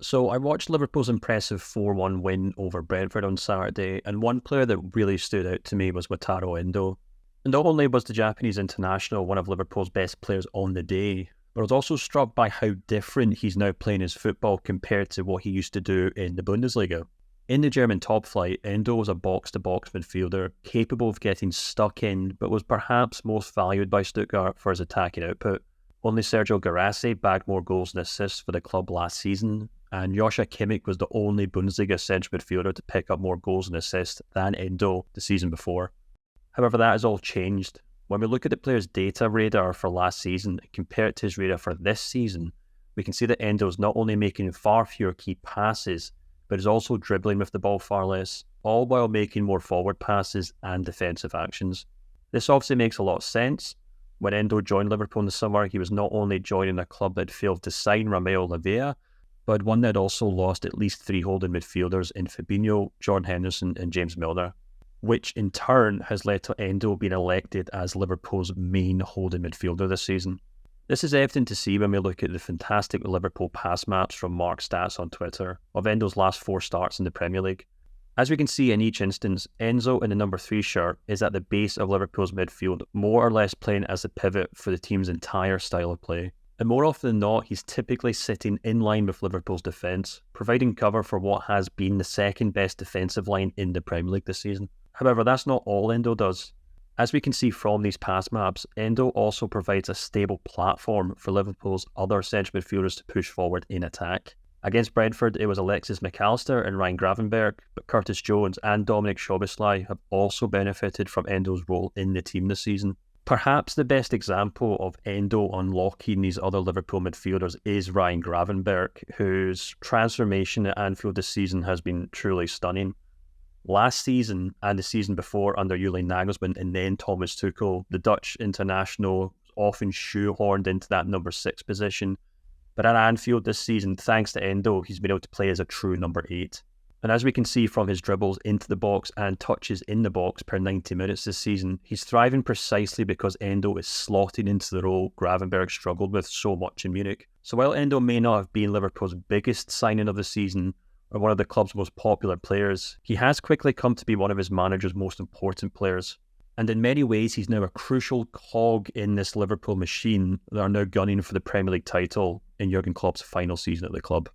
So I watched Liverpool's impressive 4-1 win over Brentford on Saturday, and one player that really stood out to me was Wataru Endo. And not only was the Japanese international one of Liverpool's best players on the day, but I was also struck by how different he's now playing his football compared to what he used to do in the Bundesliga. In the German top flight, Endo was a box-to-box midfielder, capable of getting stuck in, but was perhaps most valued by Stuttgart for his attacking output. Only Sergio Garassi bagged more goals and assists for the club last season, and Joshua Kimmich was the only Bundesliga central midfielder to pick up more goals and assists than Endo the season before. However, that has all changed. When we look at the player's data radar for last season and compare it to his radar for this season, we can see that Endo is not only making far fewer key passes, but is also dribbling with the ball far less, all while making more forward passes and defensive actions. This obviously makes a lot of sense. When Endo joined Liverpool in the summer, he was not only joining a club that had failed to sign Romeo Lavia, but one that also lost at least 3 holding midfielders in Fabinho, Jordan Henderson and James Milner, which in turn has led to Endo being elected as Liverpool's main holding midfielder this season. This is evident to see when we look at the fantastic Liverpool pass maps from Mark Stats on Twitter of Endo's last 4 starts in the Premier League. As we can see in each instance, Enzo in the number 3 shirt is at the base of Liverpool's midfield, more or less playing as a pivot for the team's entire style of play. And more often than not, he's typically sitting in line with Liverpool's defence, providing cover for what has been the second best defensive line in the Premier League this season. However, that's not all Endo does. As we can see from these pass maps, Endo also provides a stable platform for Liverpool's other central midfielders to push forward in attack. Against Brentford, it was Alexis Mac Allister and Ryan Gravenberch, but Curtis Jones and Dominik Szoboszlai have also benefited from Endo's role in the team this season. Perhaps the best example of Endo unlocking these other Liverpool midfielders is Ryan Gravenberch, whose transformation at Anfield this season has been truly stunning. Last season and the season before under Julian Nagelsmann and then Thomas Tuchel, the Dutch international often shoehorned into that number 6 position. But at Anfield this season, thanks to Endo, he's been able to play as a true number 8. And as we can see from his dribbles into the box and touches in the box per 90 minutes this season, he's thriving precisely because Endo is slotting into the role Gravenberch struggled with so much in Munich. So while Endo may not have been Liverpool's biggest signing of the season, or one of the club's most popular players, he has quickly come to be one of his manager's most important players. And in many ways, he's now a crucial cog in this Liverpool machine that are now gunning for the Premier League title in Jürgen Klopp's final season at the club.